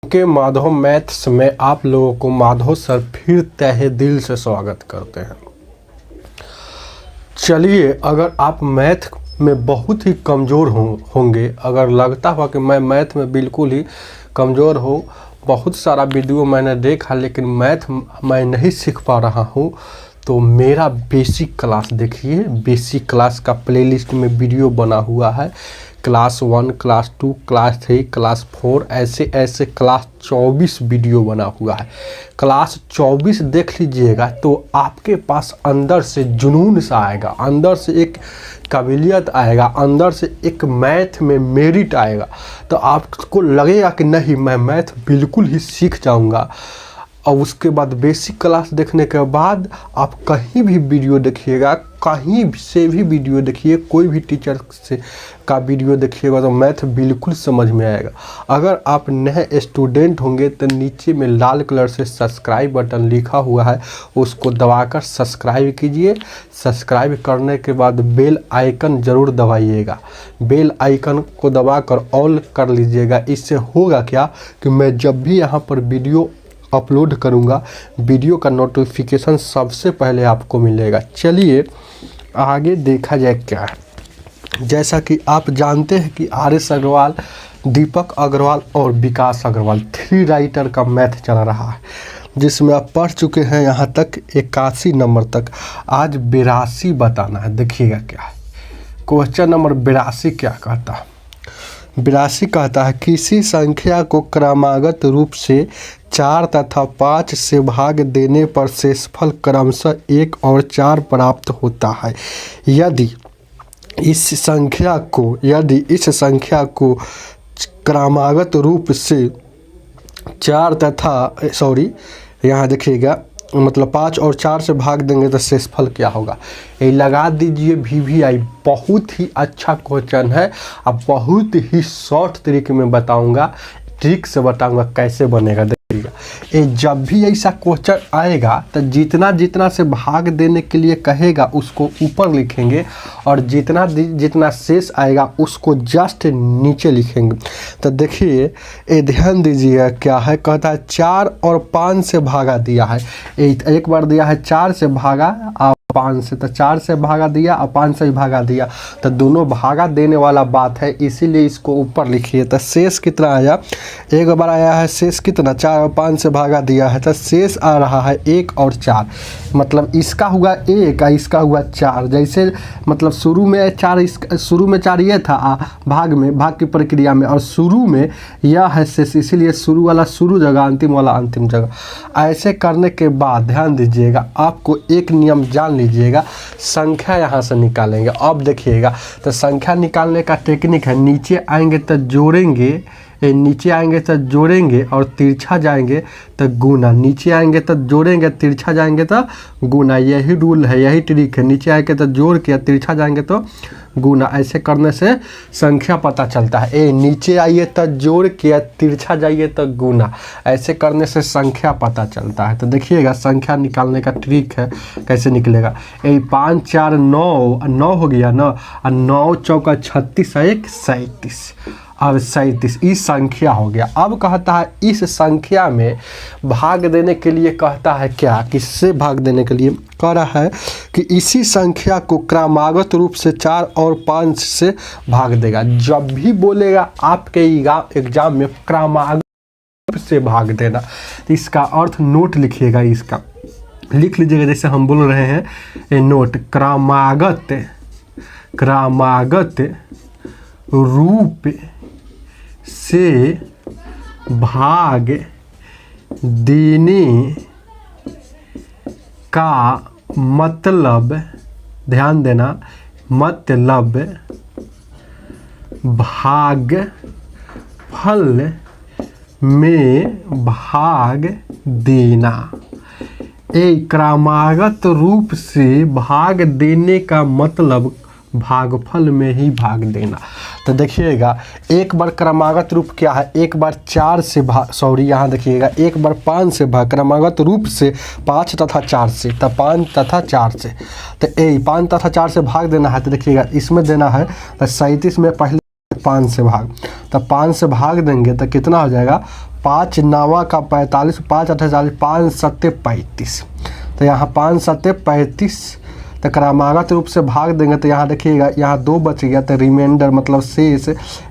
के माधव मैथ्स में आप लोगों को माधव सर फिर तहे दिल से स्वागत करते हैं। चलिए, अगर आप मैथ में बहुत ही कमज़ोर होंगे, अगर लगता हुआ कि मैं मैथ में बिल्कुल ही कमज़ोर हूँ, बहुत सारा वीडियो मैंने देखा लेकिन मैथ मैं नहीं सीख पा रहा हूँ, तो मेरा बेसिक क्लास देखिए। बेसिक क्लास का प्लेलिस्ट में वीडियो बना हुआ है। क्लास 1, क्लास 2, क्लास 3, क्लास 4 ऐसे क्लास 24 वीडियो बना हुआ है। क्लास 24 देख लीजिएगा तो आपके पास अंदर से जुनून सा आएगा, अंदर से एक काबिलियत आएगा, अंदर से एक मैथ में मेरिट आएगा। तो आपको लगेगा कि नहीं, मैं मैथ बिल्कुल ही सीख जाऊंगा। और उसके बाद बेसिक क्लास देखने के बाद आप कहीं भी वीडियो देखिएगा, कहीं से भी वीडियो देखिए, कोई भी टीचर से का वीडियो देखिएगा तो मैथ बिल्कुल समझ में आएगा। अगर आप नए स्टूडेंट होंगे तो नीचे में लाल कलर से सब्सक्राइब बटन लिखा हुआ है, उसको दबाकर सब्सक्राइब कीजिए। सब्सक्राइब करने के बाद बेल आइकन ज़रूर दबाइएगा। बेल आइकन को दबाकर ऑल कर लीजिएगा। इससे होगा क्या कि मैं जब भी यहाँ पर वीडियो अपलोड करूंगा, वीडियो का नोटिफिकेशन सबसे पहले आपको मिलेगा। चलिए आगे देखा जाए क्या है। जैसा कि आप जानते हैं कि आर.एस. अग्रवाल, दीपक अग्रवाल और विकास अग्रवाल 3 राइटर का मैथ चल रहा है, जिसमें आप पढ़ चुके हैं यहाँ तक 81 नंबर तक। आज 82 बताना है। देखिएगा क्या है। क्वेश्चन नंबर 82 क्या कहता है। 82 कहता है किसी संख्या को क्रमागत रूप से 4 तथा 5 से भाग देने पर शेषफल क्रमशः 1 और 4 प्राप्त होता है। यदि इस संख्या को क्रमागत रूप से 4 तथा यहाँ देखिएगा, मतलब 5 और 4 से भाग देंगे तो शेषफल क्या होगा। ये लगा दीजिए VVI। बहुत ही अच्छा क्वेश्चन है। अब बहुत ही शॉर्ट तरीके में बताऊंगा, ट्रिक से बताऊंगा कैसे बनेगा। देखिएगा, ये जब भी ऐसा क्वेश्चन आएगा तो जितना से भाग देने के लिए कहेगा उसको ऊपर लिखेंगे, और जितना शेष आएगा उसको जस्ट नीचे लिखेंगे। तो देखिए, ये ध्यान दीजिएगा क्या है। कहता है 4 और 5 से भागा दिया है। एक बार दिया है 4 से भागा और 5 से, तो 4 से भागा दिया और 5 से भी भागा दिया, तो दोनों भागा देने वाला बात है, इसीलिए इसको ऊपर लिखिए। तो शेष कितना आया, एक बार आया है शेष कितना, 4 और 5 से भागा दिया है, तो शेष आ रहा है 1 और 4। मतलब इसका हुआ 1 और इसका हुआ 4। जैसे मतलब शुरू में 4 ये था भाग की प्रक्रिया में, और शुरू में यह है शेष, इसीलिए शुरू वाला शुरू जगह, अंतिम वाला अंतिम जगह। ऐसे करने के बाद ध्यान दीजिएगा, आपको एक नियम जान लीजिएगा। संख्या यहाँ से निकालेंगे। अब देखिएगा, तो संख्या निकालने का टेक्निक है, नीचे आएंगे तो जोड़ेंगे, नीचे आएंगे तो जोड़ेंगे और तिरछा जाएंगे तो गुना, नीचे आएंगे तो जोड़ेंगे, तिरछा जाएंगे तो गुना। यही रूल है, यही ट्रिक है। नीचे आएंगे तो जोड़ के, तिरछा जाएंगे तो गुना। ऐसे करने से संख्या पता चलता है। नीचे आइए तो जोड़ के, तिरछा जाइए तो गुना। ऐसे करने से संख्या पता चलता है। तो देखिएगा, संख्या निकालने का ट्रिक है, कैसे निकलेगा। 5 4 9 हो गया ना, और 9 चौका 36 1 37। अब 37 इस संख्या हो गया। अब कहता है इस संख्या में भाग देने के लिए कहता है क्या, किससे भाग देने के लिए कह रहा है कि इसी संख्या को क्रमागत रूप से 4 और 5 से भाग देगा। जब भी बोलेगा आपके एग्जाम में क्रमागत से भाग देना, तो इसका अर्थ नोट लिखिएगा, इसका लिख लीजिएगा। जैसे हम बोल रहे हैं नोट, क्रमागत रूप से भाग देने का मतलब, ध्यान देना, मतलब भागफल में भाग देना। क्रमागत रूप से भाग देने का मतलब भागफल में ही भाग देना। तो देखिएगा, एक बार क्रमागत रूप क्या है, एक बार 4 से यहाँ देखिएगा, एक बार 5 से भाग, क्रमागत रूप से 5 तथा 4 से, तो 5 तथा 4 से, तो 5 तथा 4 से भाग देना है। तो देखिएगा, इसमें देना है तो 37 में पहले 5 से भाग, तो 5 से भाग देंगे तो कितना हो जाएगा, 5 9 का 45, 5 8 40, 5 7 35। तो यहाँ 5 7 35 तो क्रमागत रूप से भाग देंगे तो यहाँ देखिएगा यहाँ 2 बच गया, तो रिमाइंडर मतलब शेष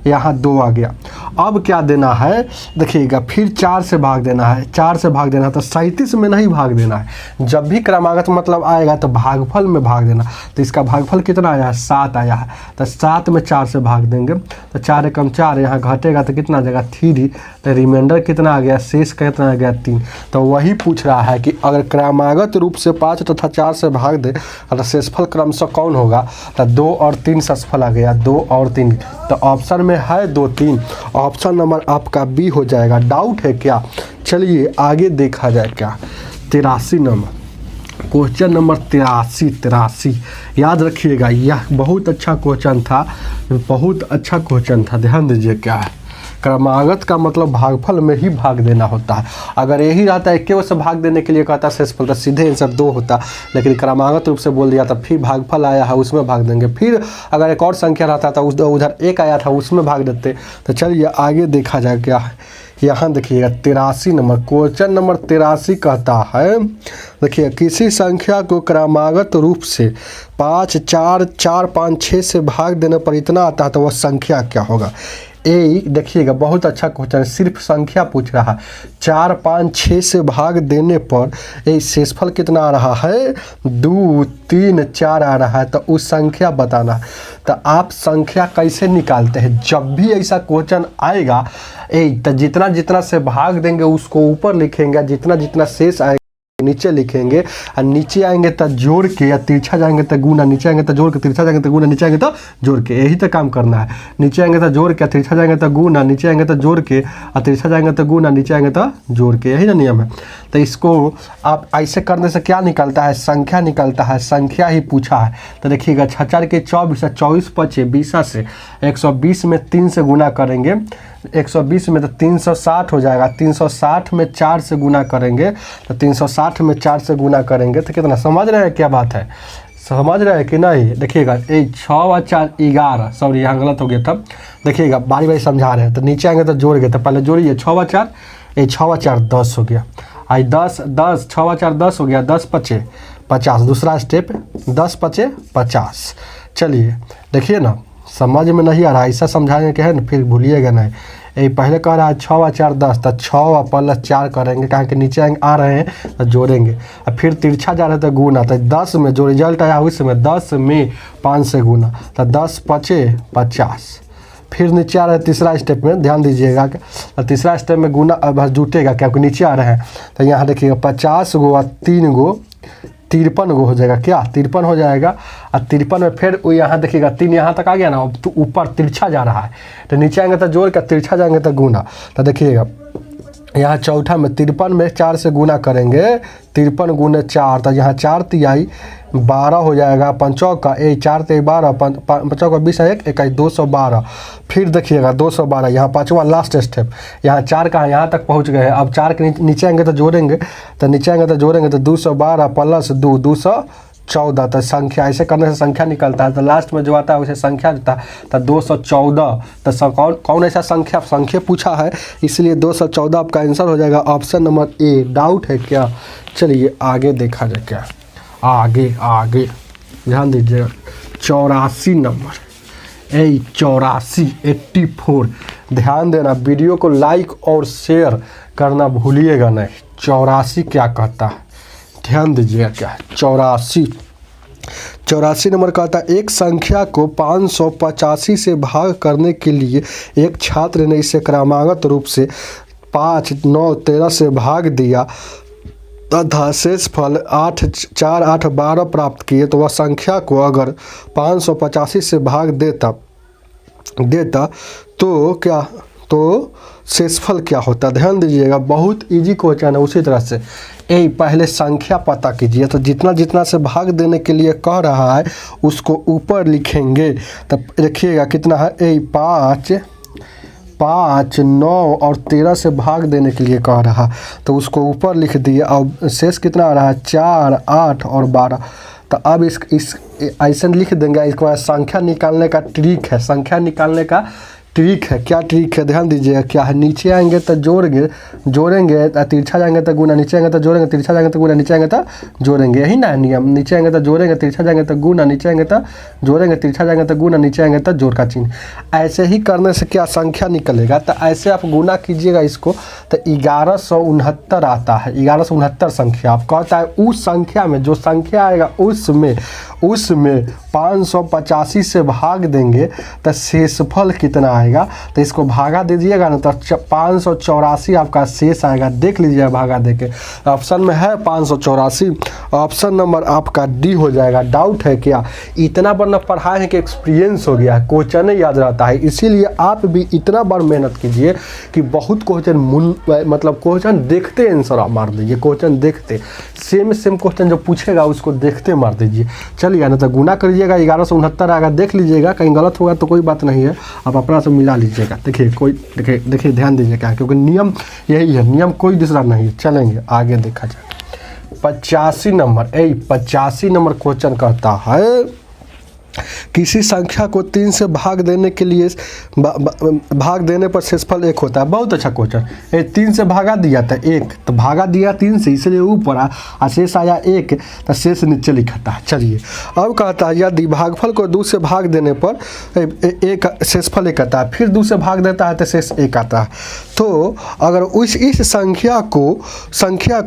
यहाँ 2 आ गया। अब क्या देना है देखिएगा, फिर 4 से भाग देना है, 4 से भाग देना है, तो 37 में नहीं भाग देना है। जब भी क्रमागत मतलब आएगा तो भागफल में भाग देना। तो इसका भागफल कितना आया है, 7 आया है, तो 7 में 4 से भाग देंगे तो 4 एकम 4, यहाँ घटेगा तो कितना आ जाएगा 3, तो रिमाइंडर कितना आ गया, शेष कितना आ गया 3। तो वही पूछ रहा है कि अगर क्रमागत रूप से 5 तथा 4 से भाग दे तो शेषफल क्रमशः कौन होगा। तो 2 और 3 शेषफल आ गया, 2 और 3। तो ऑप्शन में है 2 3, ऑप्शन नंबर आपका बी हो जाएगा। डाउट है क्या? चलिए आगे देखा जाए क्या। 83 नंबर क्वेश्चन नंबर 83 याद रखिएगा, यह बहुत अच्छा क्वेश्चन था, बहुत अच्छा क्वेश्चन था। ध्यान दीजिए क्या है, क्रमागत का मतलब भागफल में ही भाग देना होता है। अगर यही रहता है केवल से भाग देने के लिए कहता शेषफल तो सीधे आंसर 2 होता, लेकिन क्रमागत रूप से बोल दिया था, फिर भागफल आया है उसमें भाग देंगे। फिर अगर एक और संख्या रहता था उधर 1 आया था उसमें भाग देते। तो चलिए आगे देखा जाए क्या है। यहाँ देखिएगा 83 नंबर क्वेश्चन नंबर 83 कहता है, देखिए किसी संख्या को क्रमागत रूप से 5 4 4 5 6 से भाग देने पर इतना आता है तो वह संख्या क्या होगा। ए देखिएगा बहुत अच्छा क्वेश्चन है, सिर्फ संख्या पूछ रहा है। 4 5 6 से भाग देने पर ये शेषफल कितना आ रहा है, 2 3 4 आ रहा है, तो उस संख्या बताना। तो आप संख्या कैसे निकालते हैं, जब भी ऐसा क्वेश्चन आएगा तो जितना जितना से भाग देंगे उसको ऊपर लिखेंगे, जितना जितना शेष आएगा नीचे लिखेंगे, और नीचे आएंगे तो जोड़ के, या तिरछा जाएंगे तो गुना, नीचे आएंगे तो जोड़ के, तिरछा जाएंगे तो गुना, नीचे आएंगे तो जोड़ के, यही तो काम करना है। नीचे आएंगे तो जोड़ के, तिरछा जाएंगे तो गुना, नीचे आएंगे तो जोड़ के, और तिरछा जाएंगे तो गुना, नीचे आएंगे तो जोड़ के, यही ना नियम है। तो इसको आप ऐसे करने से क्या निकलता है, संख्या निकलता है, संख्या ही पूछा है। तो देखिएगा 6 के 24, 24 5 20 से 120 में 3 से गुना करेंगे, 120 में तो 360 हो जाएगा, 360 में 4 से गुना करेंगे तो 360 में 4 से गुना करेंगे तो कितना, समझ रहे हैं क्या बात है, समझ रहे हैं कि नहीं। देखिएगा 6 और 4 11, सॉरी यहाँ गलत हो गया तब। देखिएगा बारी बारी समझा रहे हैं, तो नीचे आएंगे तो जोड़ गए, तो पहले जोड़िए 6 और 4, 6 और 4 10 हो गया, आई 10 10 6 और 4 10 हो गया, 10 5 50, दूसरा स्टेप 10 5 50। चलिए देखिए ना, समझ में नहीं आ रहा, ऐसा समझाने के है ना फिर भूलिएगा नहीं। ये पहले कह रहा है 6 और 4 10, तो 6 और प्लस 4 करेंगे, कहाँ के नीचे आ रहे हैं तो जोड़ेंगे, और फिर तिरछा जा रहे हैं तो गुना, तो 10 में जो रिजल्ट आया उसमें 10 में 5 से गुना, तो 10 5 50। फिर नीचे आ रहे हैं तीसरा स्टेप में, ध्यान दीजिएगा कि तीसरा स्टेप में गुना बस जुटेगा क्योंकि नीचे आ रहे हैं। तो यहाँ देखिएगा 50 गो और 3 गो 53 गो हो जाएगा, क्या 53 हो जाएगा। और 53 में फिर वो यहाँ देखिएगा 3 यहाँ तक आ गया ना, तो ऊपर तिरछा जा रहा है, तो नीचे आएंगे तो जोड़ कर, तिरछा जाएंगे तो गुना। तो देखिएगा यहाँ चौथा में 53 में 4 से गुना करेंगे, 53 गुने 4, तो यहाँ 4 तिहाई 12 हो जाएगा, 5 का 4 तिहाई 12, 5 का 20 1 21 212। फिर देखिएगा 212, यहाँ 5वां लास्ट स्टेप, यहाँ 4 का यहाँ तक पहुँच गए हैं। अब 4 के नीचे आएंगे तो जोड़ेंगे, तो नीचे आएंगे तो जोड़ेंगे तो 212 प्लस 2 214। तो संख्या ऐसे करने से संख्या निकलता है, तो लास्ट में जो आता है उसे संख्या देता है, तो 214। तो कौन ऐसा संख्या पूछा है, इसलिए 214 आपका आंसर हो जाएगा, ऑप्शन नंबर ए। डाउट है क्या? चलिए आगे देखा जाए क्या, आगे ध्यान दीजिएगा 84 नंबर, 84 ध्यान देना, वीडियो को लाइक और शेयर करना भूलिएगा नहीं। 84 क्या कहता है, ध्यान दीजिएगा क्या है। 84 नंबर कहता है, एक संख्या को 585 से भाग करने के लिए एक छात्र ने इसे क्रमागत रूप से 5 9 13 से भाग दिया तथा शेषफल 8 4 8 12 प्राप्त किए, तो वह संख्या को अगर 585 से भाग देता तो शेषफल क्या होता। ध्यान दीजिएगा, बहुत इजी क्वेश्चन है। उसी तरह से पहले संख्या पता कीजिए, तो जितना जितना से भाग देने के लिए कह रहा है उसको ऊपर लिखेंगे। तब देखिएगा कितना है, 5 9 और 13 से भाग देने के लिए कह रहा, तो उसको ऊपर लिख दिए। और शेष कितना आ रहा है, 4 8 और 12। तो अब इस ऐसे लिख देंगे। इसको संख्या निकालने का ट्रिक है, संख्या निकालने का ट्रिक है। क्या ट्रिक है ध्यान दीजिएगा, क्या है, नीचे आएंगे तो जोड़ेंगे तिरछा जाएंगे तो गुना, नीचे आएंगे तो जोड़ेंगे तिरछा जाएंगे तो गुना, नीचे आएंगे तो जोड़ेंगे, यही ना नियम। नीचे आएंगे तो जोड़ेंगे तिरछा जाएंगे तो गुना, नीचे आएंगे तो जोड़ेंगे तिरछा जाएंगे तो गुना, नीचे आएंगे तो जोड़ का चिन्ह। ऐसे ही करने से क्या संख्या निकलेगा, तो ऐसे आप गुना कीजिएगा इसको तो 1169 आता है। 1169 संख्या आप कहता है उस संख्या में, जो संख्या आएगा उसमें 585 से भाग देंगे तो शेषफल कितना आएगा, तो इसको भागा दीजिएगा ना तो 584 आपका शेष आएगा। देख लीजिए भागा देके, ऑप्शन में है 584, ऑप्शन नंबर आपका डी हो जाएगा। डाउट है क्या? इतना बार न पढ़ाए हैं कि एक्सपीरियंस हो गया है, क्वेश्चन याद रहता है, इसीलिए आप भी इतना बार मेहनत कीजिए कि बहुत क्वेश्चन मतलब क्वेश्चन देखते आंसर आप मार दीजिए, क्वेश्चन देखते सेम क्वेश्चन जो पूछेगा उसको देखते मार दीजिए। चलिए ना तो गुना करिएगा 1169 आएगा, देख लीजिएगा, कहीं गलत होगा तो कोई बात नहीं है, आप अपना से मिला लीजिएगा। देखिए ध्यान दीजिए क्या, क्योंकि नियम यही है, नियम कोई दूसरा नहीं। चलेंगे आगे देखा जाए। 85 नंबर क्वेश्चन कहता है किसी संख्या को 3 से भाग देने के लिए भाग देने पर शेषफल 1 होता है। बहुत अच्छा क्वेश्चन। 3 से भागा दिया था 1, तो भागा दिया 3 से, इसलिए ऊपर आ शेष आया 1, तो शेष नीचे लिखा था। चलिए अब कहता है यदि भागफल को 2 से भाग देने पर एक शेषफल 1 आता है, फिर 2 से भाग देता है तो शेष 1 आता है। तो अगर इस संख्या को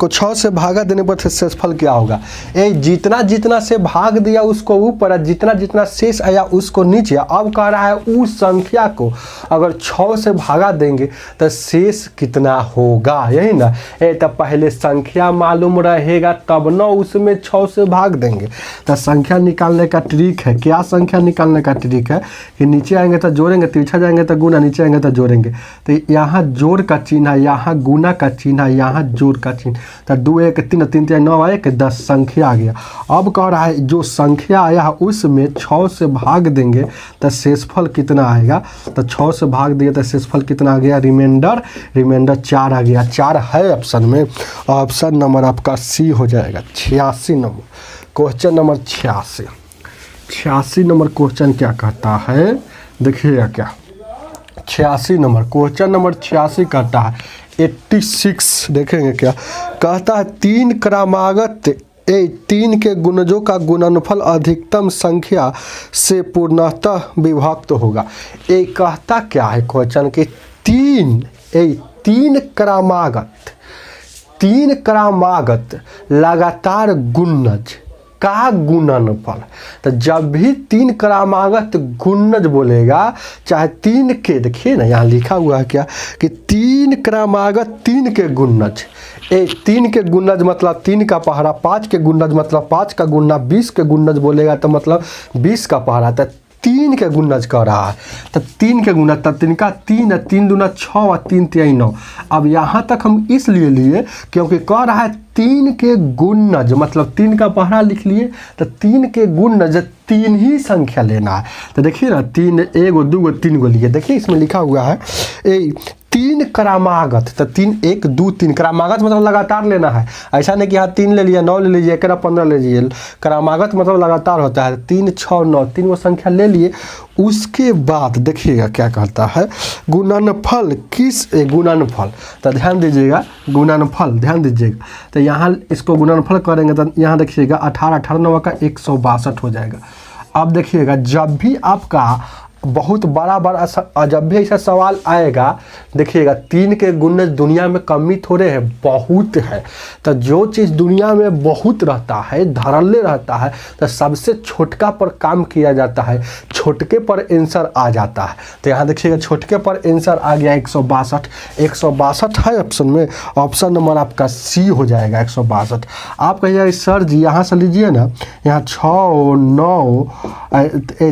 6 से भागा देने पर शेषफल क्या होगा? जितना से भाग दिया उसको ऊपर, जितना शेष आया उसको नीचे। अब कह रहा है उस संख्या को अगर 6 से भागा देंगे तो शेष कितना होगा, यही ना। तो पहले संख्या मालूम रहेगा तब ना उसमें 6 से भाग देंगे। तो संख्या निकालने का ट्रिक है, क्या संख्या निकालने का ट्रिक है कि नीचे आएंगे तो जोड़ेंगे, तिरछा जाएंगे तो गुना, नीचे आएंगे तो जोड़ेंगे। तो यहाँ जोड़ का चिन्ह है, यहाँ गुना का चिन्ह है, यहाँ जोड़ का चिन्ह। तो 2 1 3 3 3 9 1 10 संख्या आ गया। अब कह रहा है जो संख्या आया है उसमें 6 से भाग देंगे तो शेषफल कितना आएगा, तो 6 से भाग दिए तो शेषफल कितना आ गया, रिमाइंडर 4 आ गया। 4 है ऑप्शन में, ऑप्शन नंबर आपका सी हो जाएगा। 86 number question number 86 number question क्या कहता है, देखिएगा क्या। 86 नंबर क्वेश्चन नंबर 86 कहता है 86, देखेंगे क्या कहता है। 3 क्रमागत 3 के गुणजों का गुणनफल अधिकतम संख्या से पूर्णतः विभक्त होगा। एक कहता क्या है क्वेश्चन के 3 क्रमागत लगातार गुणज का गुणनफल। तो जब भी 3 क्रमागत गुणज बोलेगा, चाहे 3 के, देखिए ना यहाँ लिखा हुआ है क्या कि 3 क्रमागत 3 के गुणज, 3 के गुणज मतलब 3 का पहाड़ा, 5 के गुणज मतलब 5 का गुणा, 20 के गुणज बोलेगा तो मतलब 20 का पहाड़ा। तो 3 के गुणज कह रहा है, तो 3 के गुणज, तब 3 का 3 3 दूना 6 और 3 3 9। अब यहाँ तक हम इसलिए लिए क्योंकि कह रहा है 3 के गुणज मतलब 3 का पहाड़ा लिख लिए, तो 3 के गुणज 3 ही संख्या लेना है। तो देखिए ना 3 1 2 3 लिए, देखिए इसमें लिखा हुआ है 3 क्रमागत, तो 3 1 2 3 क्रमागत मतलब लगातार लेना है। ऐसा नहीं कि हाँ 3 ले लिया, 9 ले लीजिए, 15 ले लीजिए। क्रमागत मतलब लगातार होता है। 3 6 9 3 वो संख्या ले लिए। उसके बाद देखिएगा क्या कहता है गुणनफल गुणनफल, तो ध्यान दीजिएगा गुणनफल, ध्यान दीजिएगा। तो यहाँ इसको गुणनफल करेंगे तो यहाँ देखिएगा 18 18 9 का 162 हो जाएगा। अब देखिएगा जब भी आपका बहुत बड़ा जब भी ऐसा सवाल आएगा, देखिएगा 3 के गुणज दुनिया में कमी थोड़े है, बहुत है। तो जो चीज़ दुनिया में बहुत रहता है, धरल्ले रहता है, तो सबसे छोटका पर काम किया जाता है, छोटके पर आंसर आ जाता है। तो यहाँ देखिएगा छोटके पर आंसर आ गया 162 है ऑप्शन में, ऑप्शन नंबर आपका सी हो जाएगा 162। आप कहिएगा सर जी यहाँ से लीजिए ना, यहाँ 6 9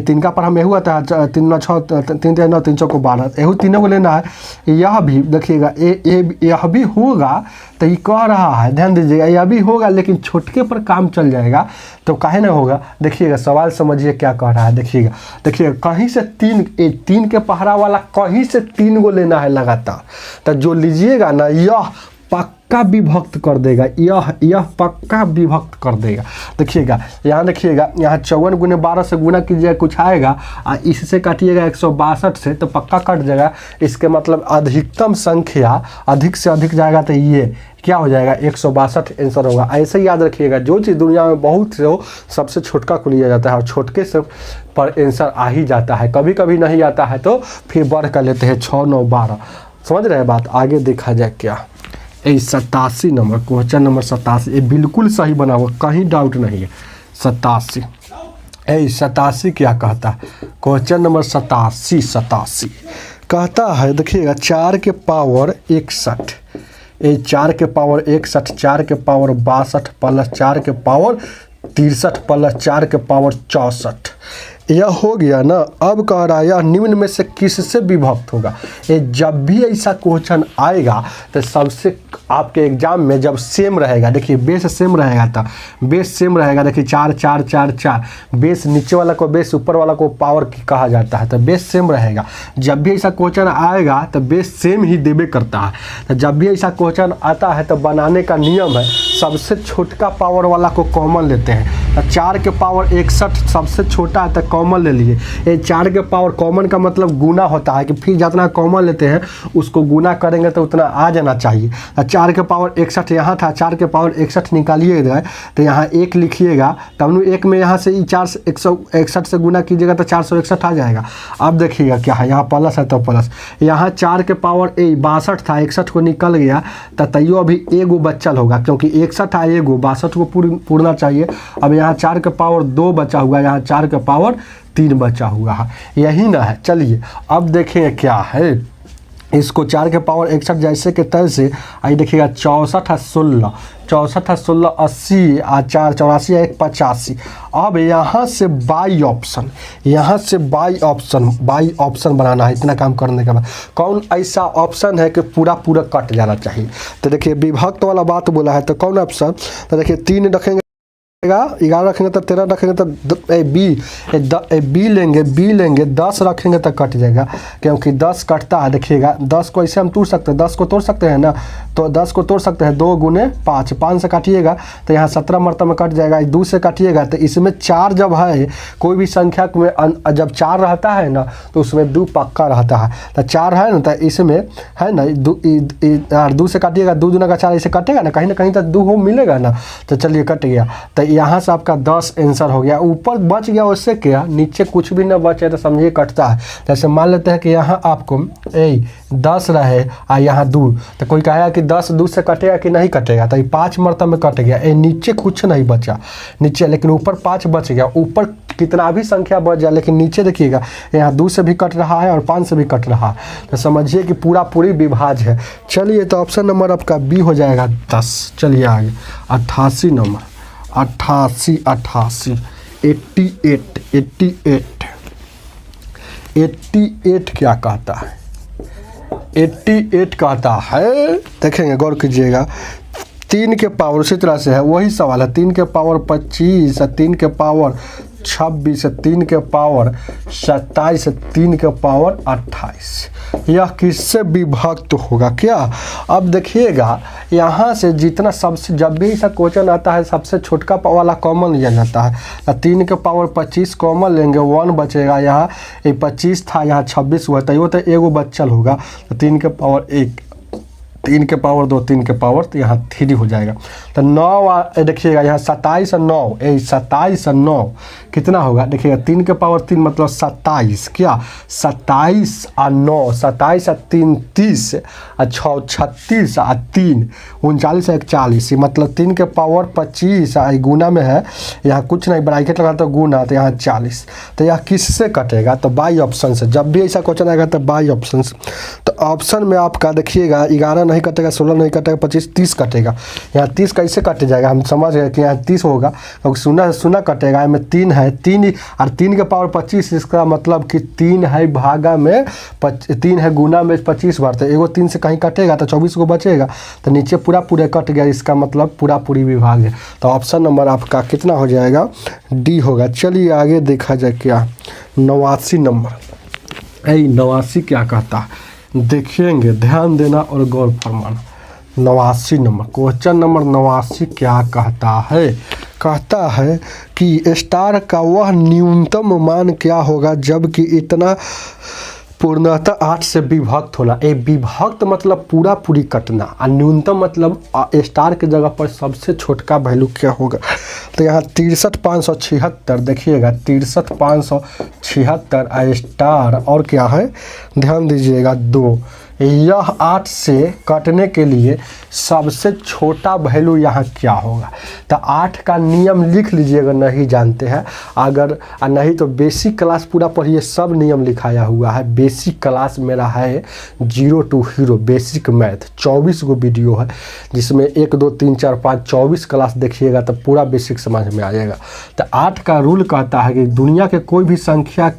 3 का पर हम हुआ था 3 9 6 3 3 9 3 4 को 12, यही तीनों को लेना है। यह भी देखिएगा यह भी होगा, तो ये कह रहा है ध्यान दीजिएगा यह भी होगा, लेकिन छोटके पर काम चल जाएगा तो काहे ना होगा। देखिएगा सवाल समझिए क्या कह रहा है, देखिएगा कहीं से 3 के पहाड़ा वाला कहीं से 3 को लेना है लगातार। तो जो लीजिएगा ना यह पक्का विभक्त कर देगा, यह पक्का विभक्त कर देगा। देखिएगा यहाँ, देखिएगा यहाँ 54 गुने 12 से गुना कीजिएगा कुछ आएगा, और इससे काटिएगा 162 से तो पक्का कट जाएगा। इसके मतलब अधिकतम संख्या अधिक से अधिक जाएगा तो ये क्या हो जाएगा 162 आंसर होगा। ऐसे याद रखिएगा, जो चीज़ दुनिया में बहुत से हो सबसे छोटका को लिया जाता है और छोटके से पर आंसर आ ही जाता है। कभी कभी नहीं आता है तो फिर बढ़ कर लेते हैं 6 9 12। समझ रहे हैं बात? आगे देखा जाए क्या 87 नंबर, क्वेश्चन नंबर 87, ये बिल्कुल सही बना हुआ, कहीं डाउट नहीं है। 87 87 क्या कहता है? क्वेश्चन नंबर 87 कहता है, देखिएगा 4 के पावर 61, ये 4 के पावर 61, 4 के पावर 62 प्लस 4 के पावर 63 प्लस 4 के पावर 64, यह हो गया ना। अब कह रहा है यह निम्न में से किससे विभक्त होगा। ये जब भी ऐसा क्वेश्चन आएगा तो सबसे आपके एग्जाम में जब सेम रहेगा, देखिए बेस सेम रहेगा, तो बेस सेम रहेगा। देखिए 4 4 4 4, बेस नीचे वाला को बेस ऊपर वाला को पावर की कहा जाता है, तो बेस सेम रहेगा। जब भी ऐसा क्वेश्चन आएगा तो बेस सेम ही देवे करता है। तो जब भी ऐसा क्वेश्चन आता है तो बनाने का नियम है सबसे छोटका पावर वाला को कॉमन लेते हैं। तो 4 के पावर 61 सबसे छोटा है तो कॉमन ले लिए। ये 4 के पावर कॉमन का मतलब गुना होता है कि फिर जितना कॉमन लेते हैं उसको गुना करेंगे तो उतना आ जाना चाहिए। 4 के पावर 61 यहाँ था, 4 के पावर 61 निकालिएगा तो यहाँ 1 लिखिएगा, तब 1 में यहाँ से 4 से 161 से गुना कीजिएगा तो 461 आ जाएगा। अब देखिएगा क्या है, यहाँ प्लस है तो प्लस, यहाँ 4 के पावर 62 था, 61 को निकल गया तो तैयो अभी एगो बच्चल होगा, क्योंकि 61 था एगो 62 को पूरना चाहिए। अब यहाँ 4 के पावर 2 बचा हुआ, यहाँ 4 के पावर 3 बचा हुआ है, यही ना है। चलिए अब देखेंगे क्या है इसको। 4 के पावर 61 जैसे के तैसे, आई देखिएगा 64 है 16, 64 है 16 80, 4 84 1 85। अब यहाँ से बाई ऑप्शन, यहाँ से बाई ऑप्शन बनाना है। इतना काम करने के बाद कौन ऐसा ऑप्शन है कि पूरा कट जाना चाहिए। तो देखिए विभक्त वाला बात बोला है, तो कौन ऑप्शन, तो देखिए 3 रखेंगे 11 रखेंगे तो 13 रखेंगे तो बी लेंगे 10 रखेंगे तो कट जाएगा, क्योंकि 10 कटता है। देखिएगा 10 को ऐसे हम तोड़ सकते हैं, 10 को तोड़ सकते हैं ना, तो 10 को तोड़ सकते हैं 2 गुने 5, 5 से काटिएगा तो यहाँ 17 मरतबा में कट जाएगा। 2 से काटिएगा तो इसमें 4 जब है, कोई भी संख्या में जब 4 रहता है ना तो उसमें 2 पक्का रहता है। तो 4 है ना, तो इसमें है ना 2 से काटिएगा, 2 दूना का 4 ऐसे कटेगा ना कहीं तो 2 मिलेगा ना। तो चलिए कट गया, तो यहाँ से आपका 10 आंसर हो गया। ऊपर बच गया, उससे क्या नीचे कुछ भी ना बचे तो समझिए कटता है। जैसे मान लेते हैं कि यहाँ आपको 10 रहे और यहाँ 2, तो कोई कहेगा कि 10 2 से कटेगा कि नहीं कटेगा, तो ये 5 मरतबा में कट गया। नीचे कुछ नहीं बचा नीचे, लेकिन ऊपर 5 बच गया। ऊपर कितना भी संख्या बच जाए, लेकिन नीचे देखिएगा यहाँ 2 से भी कट रहा है और 5 से भी कट रहा है, तो समझिए कि पूरी विभाज है। चलिए तो ऑप्शन नंबर आपका बी हो जाएगा 10। चलिए आगे 88 नंबर, 88 88 क्या कहता है? 88 कहता है, देखेंगे गौर कीजिएगा। 3 के पावर उसी तरह से है, वही सवाल है। 3 के पावर 25, 3 के पावर 26, 3 के पावर 27, 3 के पावर 28, यह किससे विभक्त होगा क्या? अब देखिएगा यहाँ से जितना सबसे, जब भी ऐसा क्वेश्चन आता है सबसे छोटका वाला कॉमन लिया जाता है। तो 3 के पावर 25 कॉमन लेंगे, 1 बचेगा। यहाँ 25 था, यहाँ 26 हुआ, तो ये एगो बच्चल होगा। तो 3 के पावर 1, 3 के पावर 2, 3 के पावर, तो यहाँ 3 हो जाएगा। तो 9 देखिएगा यहाँ 27 और 9, 27 और 9 कितना होगा? देखिएगा 3 के पावर 3 मतलब 27, क्या 27 और 9, 27 और 3 30 और 6 36 और 3 39 और 41, मतलब 3 के पावर 25 गुना में है, यहाँ कुछ नहीं ब्रैकेट लगा तो गुना, तो यहाँ 40। तो यह किससे कटेगा? तो बाई ऑप्शन से। जब भी ऐसा क्वेश्चन आएगा तो बाई ऑप्शन से। तो ऑप्शन में आपका देखिएगा 11 नहीं कटेगा, 16 नहीं कटेगा, 25 30 कटेगा। यहाँ 30 कैसे कट जाएगा? हम समझ गए कि यहाँ 30 होगा, क्योंकि शून्य कटेगा। में 3 है, 3 और 3 के पावर 25, इसका मतलब कि 3 है भागा में 3 है गुना में 25 बार, तो एगो 3 से कहीं कटेगा तो 24 को बचेगा, तो नीचे पूरा कट गया। इसका मतलब पूरी विभाग है। तो ऑप्शन नंबर आपका कितना हो जाएगा? डी होगा। चलिए आगे देखा जाए क्या 89 नंबर। 89 क्या कहता है? देखेंगे, ध्यान देना और गौर फरमाना। 89 नंबर, क्वेश्चन नंबर 89 क्या कहता है कि स्टार का वह न्यूनतम मान क्या होगा जबकि इतना पूर्णतः 8 से विभक्त होना। ए विभक्त मतलब पूरा पूरी कटना, और न्यूनतम मतलब स्टार के जगह पर सबसे छोटका वैल्यू क्या होगा। तो यहाँ 63,576 देखिएगा, 63,576 स्टार और क्या है, ध्यान दीजिएगा 2। यह 8 से कटने के लिए सबसे छोटा वैल्यू यहाँ क्या होगा। तो 8 का नियम लिख लीजिए अगर नहीं जानते हैं, अगर नहीं तो बेसिक क्लास पूरा पढ़िए, सब नियम लिखाया हुआ है। बेसिक क्लास मेरा है 0 to hero basic math, 24 go video है जिसमें 1 2 3 4 5 24 क्लास देखिएगा तो पूरा बेसिक समझ में आ जाएगा। तो 8 का रूल कहता है कि दुनिया के कोई भी संख्या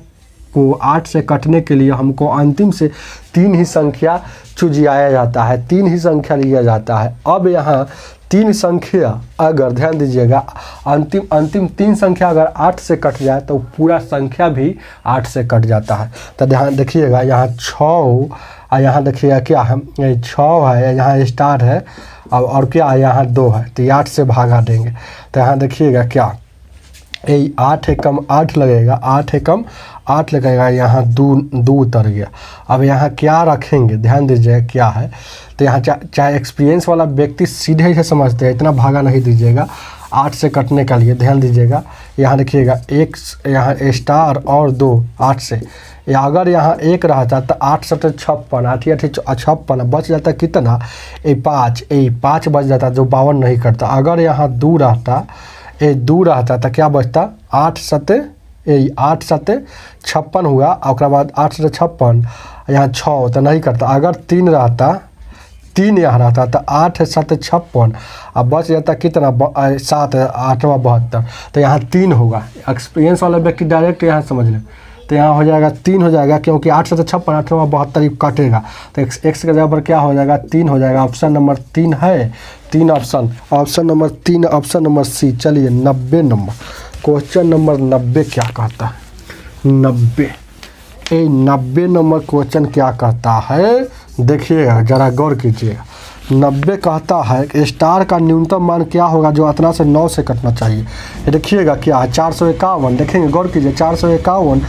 को 8 से कटने के लिए हमको अंतिम से 3 ही संख्या चुजियाया जाता है, 3 ही संख्या लिया जाता है। अब यहाँ 3 संख्या अगर ध्यान दीजिएगा, अंतिम 3 संख्या अगर 8 से कट जाए तो पूरा संख्या भी 8 से कट जाता है। तो ध्यान देखिएगा, यहाँ 6 और यहाँ देखिएगा क्या है, 6 है, यहाँ स्टार है और क्या है, यहाँ 2 है, तो 8 से भागा देंगे। तो यहाँ देखिएगा क्या, 8 एकम 8 लगेगा, 8 एकम 8 लगेगा, यहाँ 2 उतर गया। अब यहाँ क्या रखेंगे, ध्यान दीजिएगा क्या है। तो यहाँ चाहे एक्सपीरियंस वाला व्यक्ति सीधे से समझते हैं, इतना भागा नहीं दीजिएगा 8 से कटने के लिए। ध्यान दीजिएगा यहाँ देखिएगा, एक यहाँ स्टार और 2 8 से, अगर यहाँ 1 रहता तो 8 7 56, 8 56 बच जाता कितना, 5 बच जाता जो 52 नहीं करता। अगर यहाँ 2 रहता, 2 रहता तो क्या बचता, 8 7 56 हुआ, और बाद 8 7 56, यहाँ 6 तो नहीं करता। अगर 3 रहता, 3 यहाँ रहता तो 8 7 56 अब बच जाता कितना, 7 8 72, तो यहाँ 3 होगा। एक्सपीरियंस वाला व्यक्ति डायरेक्ट यहाँ समझ ले, तो यहाँ हो जाएगा 3 हो जाएगा, क्योंकि 8 7 56 8 72 कटेगा, तो x के जगह पर क्या हो जाएगा, 3 हो जाएगा। ऑप्शन नंबर 3 है, 3 option number 3, option number C. चलिए 90 नंबर, क्वेश्चन नंबर 90 क्या कहता है, 90 नंबर क्वेश्चन क्या कहता है, देखिएगा जरा गौर कीजिएगा। 90 कहता है कि स्टार का न्यूनतम मान क्या होगा जो अतना से 9 से कटना चाहिए। ये देखिएगा क्या है, 451, देखेंगे गौर कीजिए, 451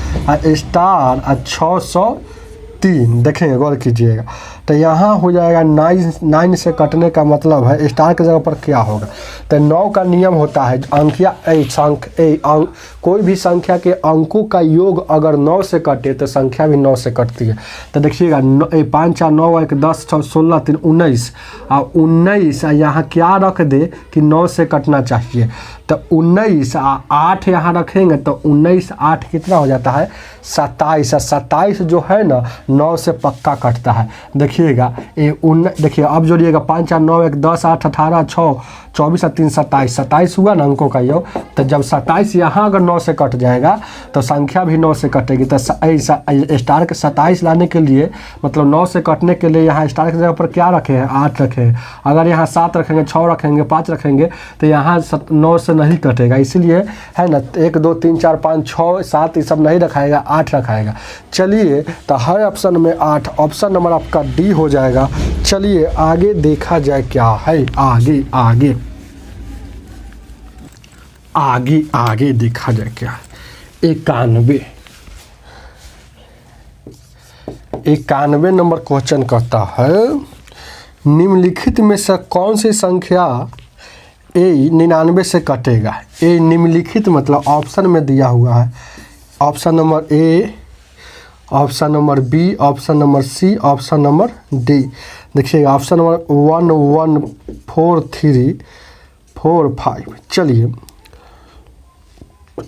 स्टार 603, देखेंगे गौर कीजिएगा। तो यहाँ हो जाएगा 9 से कटने का मतलब है स्टार की जगह पर क्या होगा। तो 9 का नियम होता है अंकिया कोई भी संख्या के अंकों का योग अगर 9 से कटे तो संख्या भी 9 से कटती है। तो देखिएगा 5 4 9 1 10 6 16 3 19, और 19 यहाँ क्या रख दे कि 9 से कटना चाहिए। तो 19 8 यहाँ रखेंगे तो 19 8 कितना हो जाता है, 27। 27 जो है ना 9 से पक्का कटता है। देखिएगा देखिए अब जोड़िएगा, 5 4 9 1 10 8 18 6 24 3 27, 27 हुआ ना अंकों का योग। तो जब 27 यहाँ अगर 9 से कट जाएगा तो संख्या भी 9 से कटेगी। तो स्टार के 27 लाने के लिए मतलब 9 से कटने के लिए यहाँ स्टार की जगह पर क्या रखे हैं, 8 रखे हैं। अगर यहाँ 7 रखेंगे, 6 रखेंगे, 5 रखेंगे तो यहाँ 9 से नहीं कटेगा, इसीलिए है ना 1 2 3 4 5 6 7 ये सब नहीं रखाएगा, 8 रखाएगा। चलिए तो हर ऑप्शन में 8, ऑप्शन नंबर आपका डी हो जाएगा। चलिए आगे देखा जाए क्या है, आगे देखा जाए क्या है। 91 नंबर क्वेश्चन कहता है, निम्नलिखित में से कौन सी संख्या 99 से कटेगा। निम्नलिखित मतलब ऑप्शन में दिया हुआ है, option number A, option number B, option number C, option number D. देखिएगा ऑप्शन नंबर 1 1 4 3 4 5, चलिए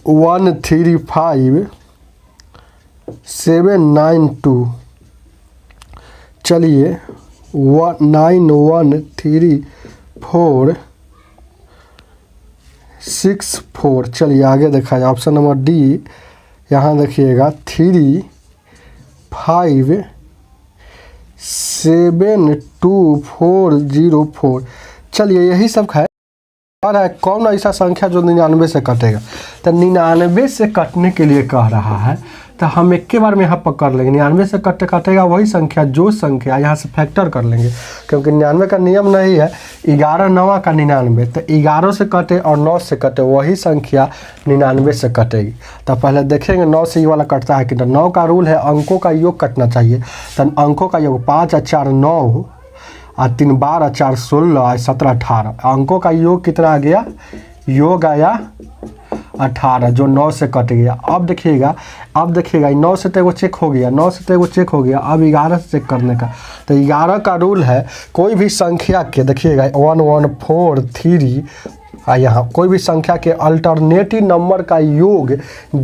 1 3 5 7 9 2, चलिए 9 1 3 4 6 4। चलिए आगे देखा जाए, ऑप्शन नंबर डी, यहाँ देखिएगा 3 5 7 2 4 0 4। चलिए यही सब है। और है कौन ऐसा संख्या जो 99 से कटेगा। तो 99 से कटने के लिए कह रहा है, तो हम एक के बार में यहाँ पकड़ लेंगे। 99 से कटेगा वही संख्या जो संख्या यहाँ से फैक्टर कर लेंगे, क्योंकि 99 का नियम नहीं है 11 9 का 99, तो 11 से कटे और 9 से कटे वही संख्या 99 से कटेगी। तो पहले देखेंगे 9 से ये वाला कटता है कि 9 का रूल है अंकों का योग कटना चाहिए। तो अंकों का योग 5 और 4 9 और 3 12 4 16 और 17 18, अंकों का योग कितना आ गया, योग आया 18 जो 9 से कट गया। अब देखिएगा 9 से तो एगो चेक हो गया, 9 से तो एगो चेक हो गया, अब 11 से चेक करने का। तो 11 का रूल है कोई भी संख्या के, देखिएगा 1 1 4 3 यहाँ कोई भी संख्या के अल्टरनेटिव नंबर का योग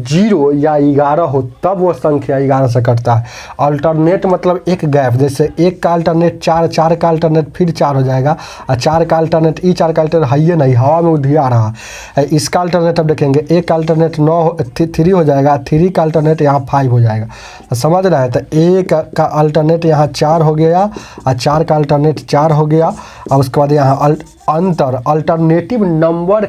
0 या 11 हो तब वो संख्या 11 से कटता है। अल्टरनेट मतलब एक गैप, जैसे 1 का अल्टरनेट 4, 4 का अल्टरनेट फिर 4 हो जाएगा, और 4 का अल्टरनेट 4 का अल्टरनेट है नहीं, हवा में उधिया रहा है। इसका अल्टरनेट अब देखेंगे 1 का अल्टरनेट 3 हो जाएगा, 3 का अल्टरनेट यहाँ 5 हो जाएगा। तो समझ रहे हैं, तो 1 का अल्टरनेट यहाँ 4 हो गया और 4 का अल्टरनेट 4 हो गया, और उसके बाद यहाँ अल्टरनेटिव नंबर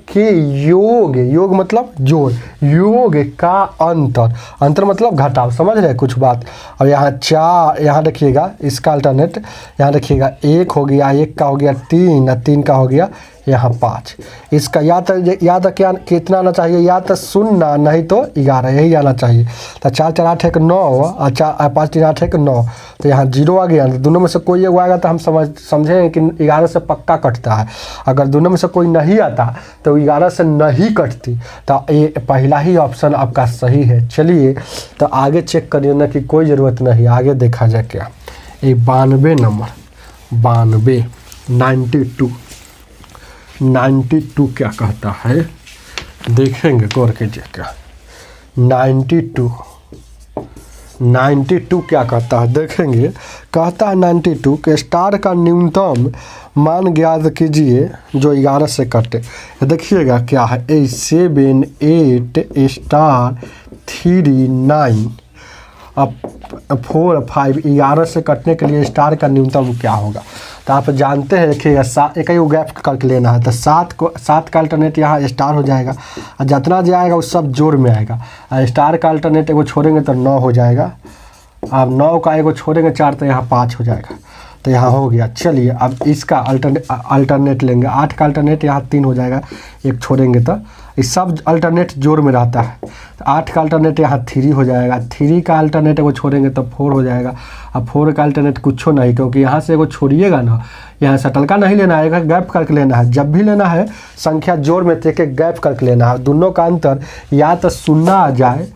के योग मतलब जोड़, योग का अंतर मतलब घटाव। समझ रहे हैं कुछ बात। और यहाँ 4, यहाँ देखिएगा इसका अल्टरनेट, यहाँ देखिएगा 1 हो गया, 1 का हो गया 3 और 3 का हो गया यहाँ 5। इसका या तो क्या कितना आना चाहिए, या तो 0 नहीं तो 11, यही आना चाहिए। तो 4 4 8 1 9 और 5 3 8 1 9, तो यहाँ 0 आ गया। तो दोनों में से कोई एक आएगा तो हम समझेंगे कि 11 से पक्का कटता है। अगर दोनों में से कोई नहीं आता तो 11 से नहीं कटती, तो ये पहला ही ऑप्शन आपका सही है। चलिए तो आगे चेक करिए ना कि कोई ज़रूरत नहीं, आगे देखा जाए क्या। ये 92 नंबर 92 क्या कहता है, देखेंगे गौर कीजिए क्या। 92 क्या कहता है, देखेंगे। कहता है 92 के स्टार का न्यूनतम मान ज्ञात कीजिए जो 11 से कटे। देखिएगा क्या है, 7 8 स्टार 3 9 अब 4 5 11 से कटने के लिए स्टार का न्यूनतम क्या होगा। तो आप जानते हैं, देखिएगा एक ही गैप करके लेना है। तो 7 का अल्टरनेट यहाँ स्टार हो जाएगा, और जितना जाएगा वो सब जोड़ में आएगा। और स्टार का अल्टरनेट एगो छोड़ेंगे तो 9 हो जाएगा, अब 9 का एगो छोड़ेंगे 4 तो यहाँ 5 हो जाएगा। तो यहाँ हो गया। चलिए अब इसका अल्टरनेट लेंगे, 8 का अल्टरनेट यहाँ 3 हो जाएगा, एक छोड़ेंगे तो इस सब अल्टरनेट जोड़ में रहता है। तो 8 का अल्टरनेट यहाँ 3 हो जाएगा, 3 का अल्टरनेट एगो छोड़ेंगे तो 4 हो जाएगा। अब 4 का अल्टरनेट कुछ नहीं, क्योंकि यहाँ से एगो छोड़िएगा ना, यहाँ सटल का नहीं लेना है, गैप करके लेना है। जब भी लेना है संख्या जोड़ में तो एक गैप करके लेना है। दोनों का अंतर या तो 0 आ जाए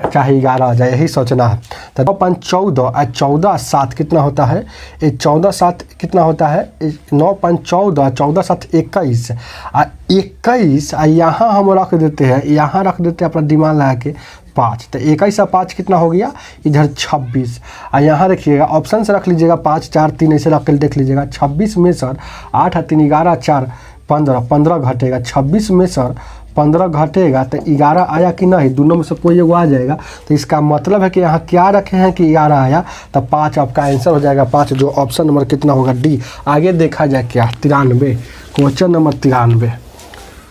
चाहे 11 आ जाए, यही सोचना है। तो 9 5 14 और 14 7 कितना होता है, ये 14 7 कितना होता है, 9 5 14 14 7 21 और 21 यहाँ हम रख देते हैं, यहाँ रख देते हैं अपना दिमाग लगा के 5। तो 21 और 5 कितना हो गया, इधर 26। और यहाँ देखिएगा ऑप्शन से रख लीजिएगा 5 4 3 ऐसे रख कर देख लीजिएगा। 26 में सर 8 और 3 11 4 15 घटेगा, 26 में सर 15 घटेगा तो 11 आया कि नहीं, दोनों में से कोई एगो आ जाएगा। तो इसका मतलब है कि यहाँ क्या रखे हैं कि 11 आया, तो 5 आपका आंसर हो जाएगा 5, जो ऑप्शन नंबर कितना होगा डी। आगे देखा जाए क्या, 93 क्वेश्चन नंबर 93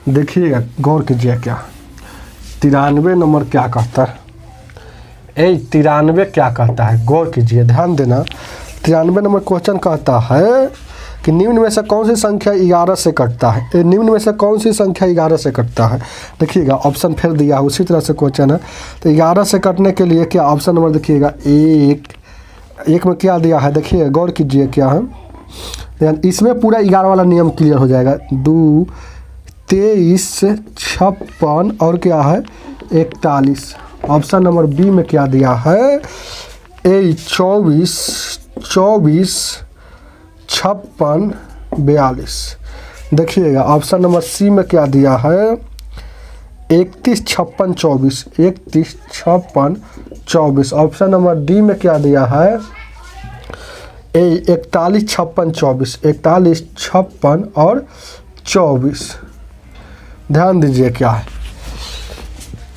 देखिएगा, गौर कीजिए क्या 93 नंबर क्या कहता है। 93 क्या कहता है, गौर कीजिए, ध्यान देना। 93 नंबर क्वेश्चन कहता है कि निम्न में से कौन सी संख्या 11 से कटता है। निम्न में से कौन सी संख्या 11 से कटता है, देखिएगा ऑप्शन फिर दिया है, उसी तरह से क्वेश्चन है। तो 11 से कटने के लिए क्या ऑप्शन नंबर देखिएगा, एक में क्या दिया है, देखिए गौर कीजिए क्या है। इसमें पूरा 11 वाला नियम क्लियर हो जाएगा। 2 23 56 और क्या है 41। ऑप्शन नंबर बी में क्या दिया है, 24 56 42। देखिएगा ऑप्शन नंबर सी में क्या दिया है, 31 56 24 31 56 24। ऑप्शन नंबर डी में क्या दिया है, 41 56 24 41 56 और 24। ध्यान दीजिए क्या है,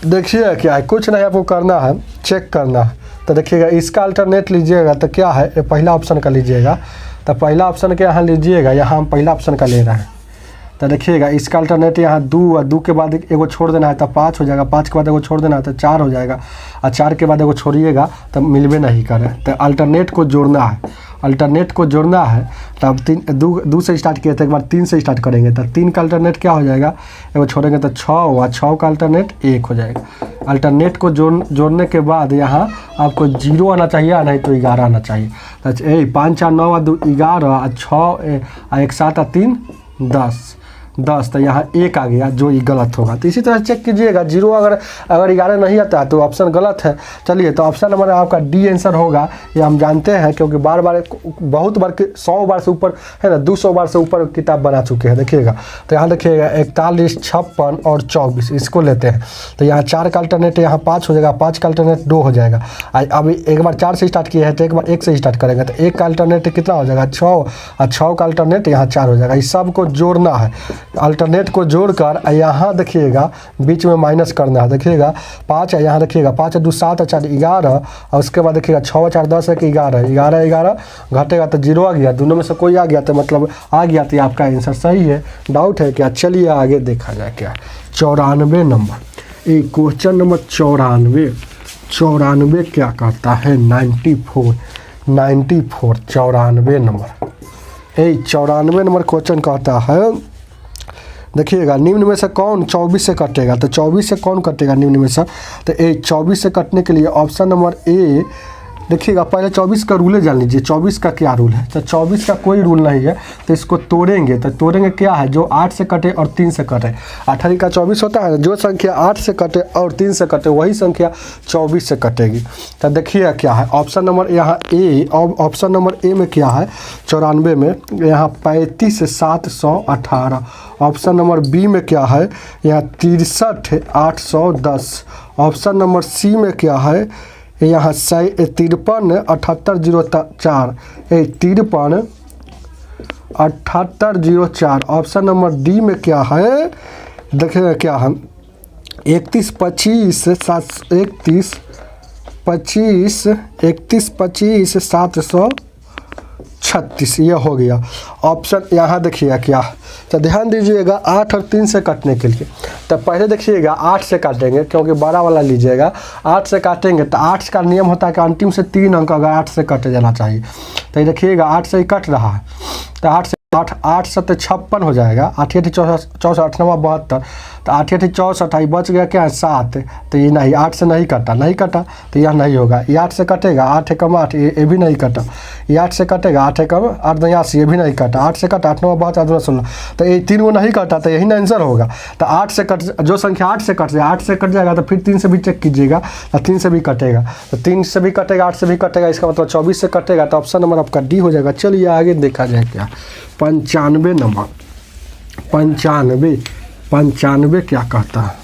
देखिए क्या है, कुछ नहीं आपको करना है, चेक करना है। तो देखिएगा इसका अल्टरनेट लीजिएगा तो क्या है, पहला ऑप्शन का लीजिएगा। तो पहला ऑप्शन के यहाँ लीजिएगा, यहाँ हम पहला ऑप्शन का ले रहे हैं। तो देखिएगा इसका अल्टरनेट यहाँ 2 और 2 के बाद एगो छोड़ देना है तो 5 हो जाएगा, 5 के बाद एगो छोड़ देना है तो 4 हो जाएगा, और 4 के बाद एगो छोड़िएगा तो मिलवे नहीं करे। तो अल्टरनेट को जोड़ना है, अल्टरनेट को जोड़ना है। तब 2 से स्टार्ट किए थे, एक बार 3 से स्टार्ट करेंगे तो 3 का अल्टरनेट क्या हो जाएगा, एगो छोड़ेंगे तो 6 हुआ, 6 का अल्टरनेट 1 हो जाएगा। अल्टरनेट को जोड़ने के बाद यहाँ आपको 0 आना चाहिए, नहीं तो 11 आना चाहिए। तो 5 4 9 2 11 6 1 7 3 10, तो यहाँ 1 आ गया जो ये गलत होगा। तो इसी तरह चेक कीजिएगा, 0 अगर 11 नहीं आता है तो ऑप्शन गलत है। चलिए तो ऑप्शन नंबर आपका डी आंसर होगा, ये हम जानते हैं क्योंकि बार बार बहुत बार 100 बार से ऊपर है ना, 200 बार से ऊपर किताब बना चुके हैं। देखिएगा तो यहाँ देखिएगा 41 56 और 24 इसको लेते हैं। तो यहाँ 4 का अल्टरनेट यहाँ 5 हो जाएगा, 5 का अल्टरनेट 2 हो जाएगा। अभी एक बार 4 से स्टार्ट किया है तो एक बार 1 से स्टार्ट करेंगे तो 1 का अल्टरनेट कितना हो जाएगा 6, और 6 का अल्टरनेट यहाँ 4 हो जाएगा। इस सब को जोड़ना है, अल्टरनेट को जोड़कर यहाँ देखिएगा बीच में माइनस करना है। देखिएगा 5 है, यहाँ देखिएगा 5 2 7 4 11, और उसके बाद देखिएगा 6 4 10 1 11 11 11 घटेगा तो 0 आ गया, दोनों में से कोई आ गया तो मतलब आ गया, तो आपका आंसर सही है। डाउट है क्या? चलिए आगे देखा जाए क्या। 94 नंबर, एक क्वेश्चन नंबर 94 क्या कहता है 94 94 नंबर, 94 नंबर क्वेश्चन कहता है देखिएगा निम्न में से कौन 24 से कटेगा। तो 24 से कौन कटेगा निम्न में से, तो 24 से कटने के लिए ऑप्शन नंबर ए देखिएगा। पहले 24 का रूल जान लीजिए, 24 का क्या रूल है। तो 24 का कोई रूल नहीं है, तो इसको तोड़ेंगे। तो तोड़ेंगे क्या है, जो 8 से कटे और 3 से कटे। 18 का 24 होता है, जो संख्या 8 से कटे और 3 से कटे वही संख्या 24 से कटेगी। तो देखिए क्या है ऑप्शन नंबर यहाँ ए, ऑप्शन नंबर ए में क्या है 94 में यहाँ 35 718। ऑप्शन नंबर बी में क्या है यहाँ 63 810। ऑप्शन नंबर सी में क्या है यहाँ 53 7804, 53 7804। ऑप्शन नंबर डी में क्या है देखिए क्या है 31 25 31 25 736, ये हो गया ऑप्शन। यहाँ देखिएगा क्या, तो ध्यान दीजिएगा 8 और 3 से कटने के लिए। तो पहले देखिएगा 8 से काटेंगे क्योंकि बड़ा वाला लीजिएगा, 8 से काटेंगे तो 8 का नियम होता है कि अंतिम से 3 अंक अगर 8 से कटे जाना चाहिए। तो ये देखिएगा 8 से ही कट रहा है, तो 8 से 8 7 56 हो जाएगा, 8 8 64 8 9 72, तो 8 8 64 बच गया क्या 7। तो ये नहीं 8 से नहीं कटा तो यह नहीं होगा। ये 8 से कटेगा 8 कम 8, ये भी नहीं कटा। ये 8 से कटेगा 8 कम 8 9 80, ये भी नहीं कटा। 8 से कटा 8 9 72 8 16, तो ये 3 वो नहीं कटा, तो यही ना आंसर होगा। तो 8 से कट, जो संख्या 8 से कट जाए 8 से कट जाएगा तो फिर 3 से भी चेक कीजिएगा, तो 3 से भी कटेगा, तो 3 से भी कटेगा 8 से भी कटेगा, इसका मतलब 24 से कटेगा। तो ऑप्शन नंबर आपका डी हो जाएगा। चलिए आगे देखा जाए क्या 95 नंबर, 95 क्या कहता है,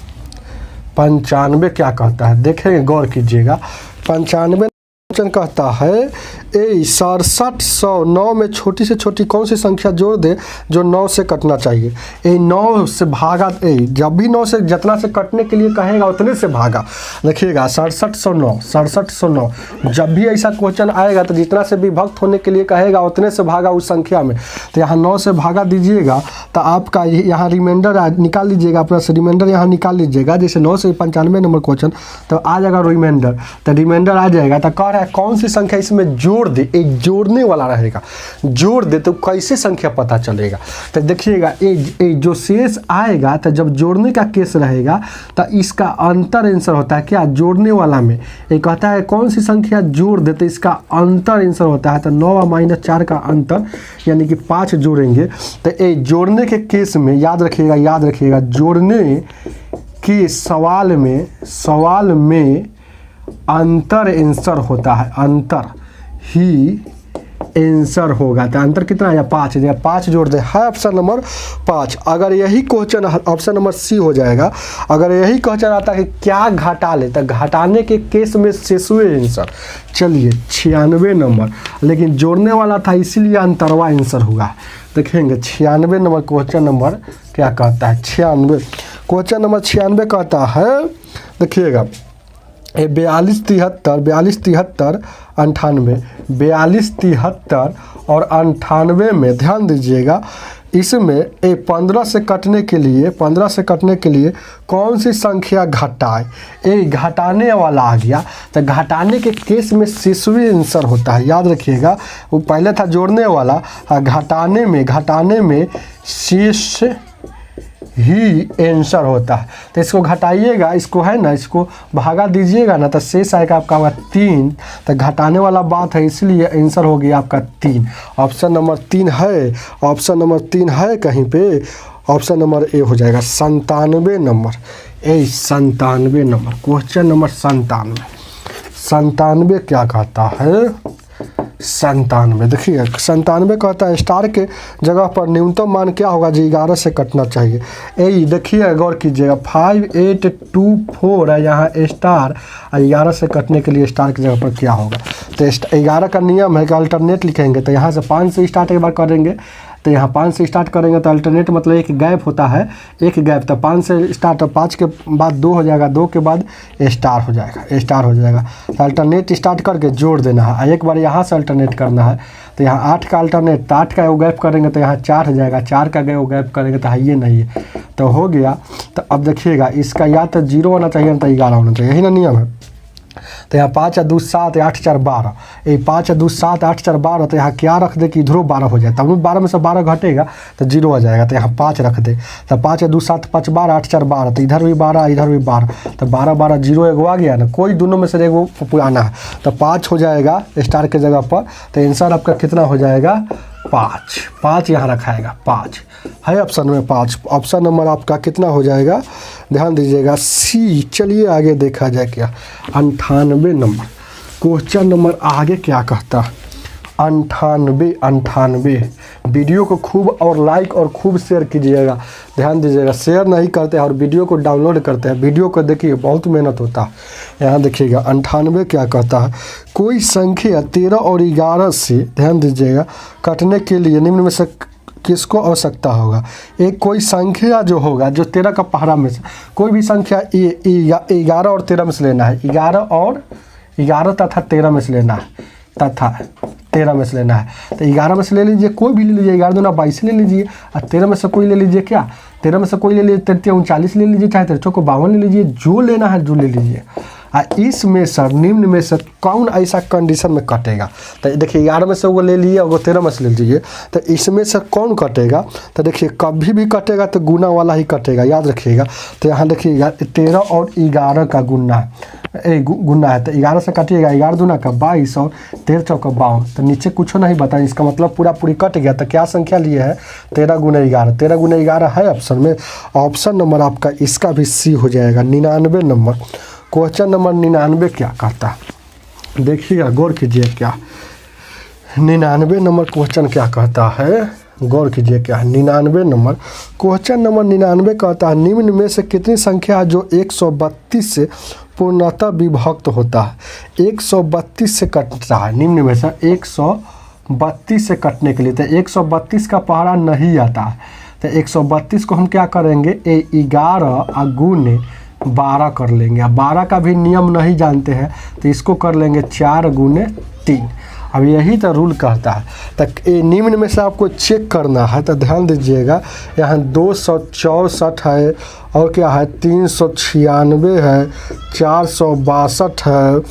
95 क्या कहता है देखेंगे, गौर कीजिएगा। 95 क्वेश्चन कहता है 6709 में छोटी से छोटी कौन सी संख्या जोड़ दे जो 9 से कटना चाहिए। 9 से भागा, जब भी 9 से जितना से कटने के लिए कहेगा उतने से भागा। देखिएगा 6709 जब भी ऐसा क्वेश्चन आएगा तो जितना से विभक्त होने के लिए कहेगा उतने से भागा उस संख्या में। तो यहाँ 9 से भागा दीजिएगा तो आपका यहाँ रिमाइंडर निकाल लीजिएगा, अपना रिमाइंडर यहाँ निकाल लीजिएगा। जैसे 9 से 95 नंबर क्वेश्चन तो आ जाएगा रिमाइंडर, तो रिमाइंडर आ जाएगा। तो कह रहा है कौन सी संख्या इसमें जोड़ दे, एक जोड़ने वाला रहेगा, जोड़ दे तो कैसे संख्या पता चलेगा। तो देखिएगा ये जो शेष आएगा तो जब जोड़ने का केस रहेगा तो इसका अंतर आंसर होता है क्या जोड़ने वाला में। ये कहता है कौन सी संख्या जोड़ दे तो इसका अंतर आंसर होता है, तो 9 - 4 का अंतर यानी कि 5 जोड़ेंगे। तो ये जोड़ने के केस में याद रखिएगा जोड़ने के सवाल में अंतर आंसर होता है, अंतर ही आंसर होगा। तो अंतर कितना है 5, 5 जोड़ दे है ऑप्शन नंबर 5। अगर यही क्वेश्चन ऑप्शन नंबर सी हो जाएगा। अगर यही क्वेश्चन आता है कि क्या घटा ले तो घटाने के केस में शेषुए आंसर। चलिए 96 नंबर, लेकिन जोड़ने वाला था इसीलिए अंतरवा आंसर हुआ। देखेंगे 96 नंबर क्वेश्चन नंबर क्या कहता है। 96 क्वेश्चन नंबर 96 कहता है देखिएगा 42 73 98 और 98 में ध्यान दीजिएगा इसमें ए 15 से कटने के लिए कौन सी संख्या घटाए। ए घटाने वाला आ गया, तो घटाने के केस में शेषवी आंसर होता है, याद रखिएगा। वो पहले था जोड़ने वाला, घटाने में शेष ही आंसर होता है। तो इसको घटाइएगा, इसको है ना, इसको भागा दीजिएगा ना, तो शेष आएगा आपका होगा 3। तो घटाने वाला बात है, इसलिए आंसर हो गया आपका 3। ऑप्शन नंबर 3 है, ऑप्शन नंबर 3 है कहीं पे, ऑप्शन नंबर ए हो जाएगा 97 नंबर। 97 नंबर, क्वेश्चन नंबर 97 क्या कहता है, 97 देखिए 97 कहता है स्टार के जगह पर न्यूनतम मान क्या होगा जो 11 से कटना चाहिए। ए देखिए गौर कीजिएगा 5824 है यहाँ स्टार, 11 से कटने के लिए स्टार की जगह पर क्या होगा। तो 11 का नियम है कि अल्टरनेट लिखेंगे, तो यहाँ से 5 से स्टार्ट एक बार करेंगे, तो यहाँ 5 से स्टार्ट करेंगे तो अल्टरनेट मतलब एक गैप होता है, एक गैप, तो 5 से स्टार्ट, 5 के बाद 2 हो जाएगा, 2 के बाद स्टार हो जाएगा। तो अल्टरनेट स्टार्ट करके जोड़ देना है, एक बार यहाँ से अल्टरनेट करना है, तो यहाँ 8 का अल्टरनेट, तो 8 का वो गैप करेंगे तो यहाँ 4 हो जाएगा, 4 का वो गैप करेंगे तो ये नहीं है, तो हो गया। तो अब देखिएगा इसका या तो 0 होना चाहिए ना तो 11 होना चाहिए, यही ना नियम है। तो यहाँ 5 या 2 7 8 4 12, ये 5 या 2 7 8 4 12, तो यहाँ क्या रख दे कि इधरों 12 हो जाए, तब 12 में से 12 घटेगा तो 0 हो जाएगा, तो यहाँ 5 रख दे। तो 5 या 2 7 5 12 8 4 12, तो इधर भी 12 इधर भी 12, तो 12 12 0 एगो आ गया ना, कोई दोनों में से एगो आना है, तो 5 हो जाएगा स्टार के जगह पर। तो आंसर आपका कितना हो जाएगा 5 यहाँ रखाएगा, 5 है ऑप्शन में 5। ऑप्शन नंबर आपका कितना हो जाएगा, ध्यान दीजिएगा सी। चलिए आगे देखा जाए क्या 98 नंबर, क्वेश्चन नंबर आगे क्या कहता है 98। वीडियो को खूब और लाइक और खूब शेयर कीजिएगा, ध्यान दीजिएगा, शेयर नहीं करते हैं और वीडियो को डाउनलोड करते हैं, वीडियो को देखिए बहुत मेहनत होता है। यहाँ देखिएगा 98 क्या कहता है, कोई संख्या 13 और 11 से, ध्यान दीजिएगा, कटने के लिए निम्न में से किसको आवश्यकता होगा। एक कोई संख्या जो होगा जो 13 का पहाड़ा में से कोई भी संख्या 11 और 13 में से लेना है, 11 तथा 13 में से लेना है, तथा 13 में से लेना है। तो 11 में से ले लीजिए, कोई भी ले लीजिए, 11 दूना 22 ले लीजिए, और 13 में से कोई ले लीजिए, क्या 13 में से कोई ले लीजिए 39 ले लीजिए, चाहे 13 को 52 ले लीजिए, जो लेना है जो ले लीजिए। इसमें सर निम्न में से कौन ऐसा कंडीशन में कटेगा। तो देखिए 11 में से वो ले लिए और 13 में से ले लीजिए, तो इसमें से कौन कटेगा। तो देखिए कभी भी कटेगा तो गुना वाला ही कटेगा, याद रखिएगा। तो यहाँ देखिएगा 13 और 11 का गुना है, गुना है, तो 11 से कटिएगा, 11 दूना का 22 और 13 चौका 52, तो नीचे कुछ नहीं बताए, इसका मतलब पूरी कट गया। तो क्या संख्या लिए है 13 गुना 11, 13 गुना 11 है ऑप्शन में। ऑप्शन नंबर आपका इसका भी सी हो जाएगा 99 नंबर। क्वेश्चन नंबर 99 क्या कहता है, देखिएगा गौर कीजिए क्या 99 नंबर क्वेश्चन क्या कहता है, गौर कीजिए क्या 99 नंबर क्वेश्चन नंबर 99 कहता है, निम्न में से कितनी संख्या जो 132 से पूर्णतः विभक्त होता है। 132 से कटता है, निम्न में से 132 से कटने के लिए, तो 132 का पहाड़ा नहीं आता है, तो 132 को हम क्या करेंगे 11 गुने 12 कर लेंगे। अब 12 का भी नियम नहीं जानते हैं तो इसको कर लेंगे 4 गुने 3। अब यही तो रूल कहता है। तो निम्न में से आपको चेक करना है, तो ध्यान दीजिएगा यहाँ 264 है, और क्या है 396 है, 462 है,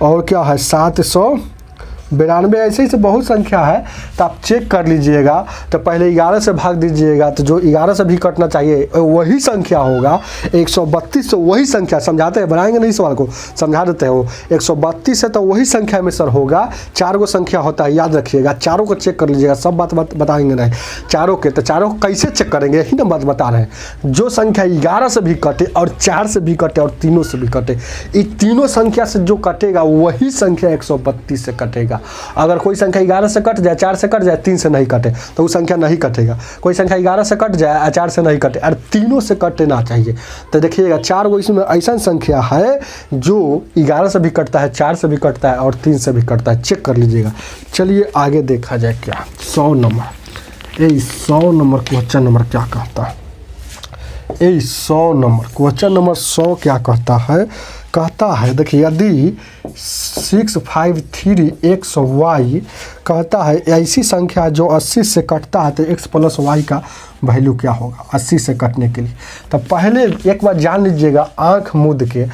और क्या है 792, ऐसे ही से बहुत संख्या है। तो आप चेक कर लीजिएगा। तो पहले 11 से भाग दीजिएगा, तो जो 11 से भी कटना चाहिए वही संख्या होगा। 132 से वही संख्या, समझाते हैं, बनाएंगे नहीं सवाल को, समझा देते हो। 132 से तो वही संख्या में सर होगा, 4 गो संख्या होता है, याद रखिएगा। चारों को चेक कर लीजिएगा, सब बात बताएंगे नहीं चारों के। तो चारों को कैसे चेक करेंगे, यही ना बात बता रहे हैं। जो संख्या 11 से भी कटे और 4 से भी कटे और तीनों से भी कटे, इन तीनों संख्या से जो कटेगा वही संख्या 132 से कटेगा। अगर कोई संख्या 11 से कट जाए, 4 से कट जाए, 3 से नहीं कटे, तो वो संख्या नहीं कटेगा। कोई संख्या 11 से कट जाए, 4 से नहीं कटे, और तीनों से कटना चाहिए। तो देखिएगा 4 गो इसमें ऐसा संख्या है जो 11 से भी कटता है, 4 से भी कटता है और 3 से भी कटता है, चेक कर लीजिएगा। चलिए आगे देखा जाए क्या 100 नंबर। 100 नंबर क्वेश्चन नंबर क्या कहता है, 100 नंबर क्वेश्चन नंबर 100 क्या कहता है, कहता है देखिए यदि 653x y कहता है ऐसी संख्या जो 80 से कटता है तो x प्लस वाई का वैल्यू क्या होगा 80 से कटने के लिए। तो पहले एक बार जान लीजिएगा आंख मूंद के,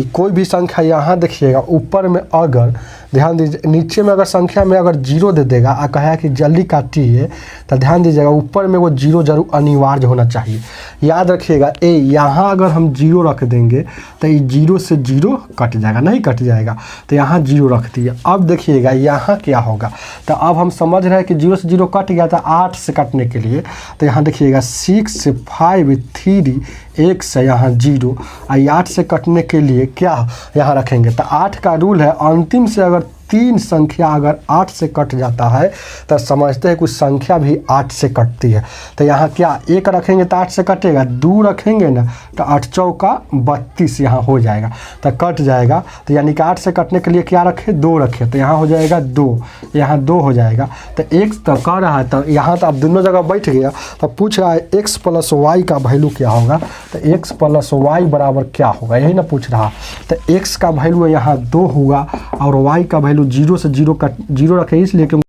कोई भी संख्या यहाँ देखिएगा ऊपर में अगर ध्यान दीजिए, नीचे में अगर संख्या में अगर जीरो दे देगा और कहा कि जल्दी काटिए तो ध्यान दीजिएगा ऊपर में वो जीरो जरूर अनिवार्य होना चाहिए। याद रखिएगा यहाँ अगर हम जीरो रख देंगे तो ये जीरो से जीरो कट जाएगा, नहीं कट जाएगा, तो यहाँ जीरो रख दिए। अब देखिएगा यहाँ क्या होगा, तो अब हम समझ रहे हैं कि जीरो से जीरो कट गया था 8 से कटने के लिए, तो यहाँ देखिएगा 653x यहाँ जीरो, 8 से कटने के लिए क्या यहाँ रखेंगे, तो 8 का रूल है अंतिम से अगर 3 संख्या अगर 8 से कट जाता है तो समझते हैं कुछ संख्या भी 8 से कटती है। तो यहाँ क्या 1 रखेंगे तो 8 से कटेगा, 2 रखेंगे ना तो 8 चौका 32 यहाँ हो जाएगा, तो कट जाएगा। तो यानी कि 8 से कटने के लिए क्या रखे 2 रखे, तो यहाँ हो जाएगा 2, यहाँ 2 हो जाएगा। तो x तो कह रहा है, तो यहाँ तो अब दोनों जगह बैठ गया, तो पूछ रहा है x प्लस वाई का वैल्यू क्या होगा, तो x प्लस वाई बराबर क्या होगा, यही ना पूछ रहा। तो x का वैल्यू यहाँ 2 होगा और y का वैल्यू जीरो से जीरो रखे इसलिए क्योंकि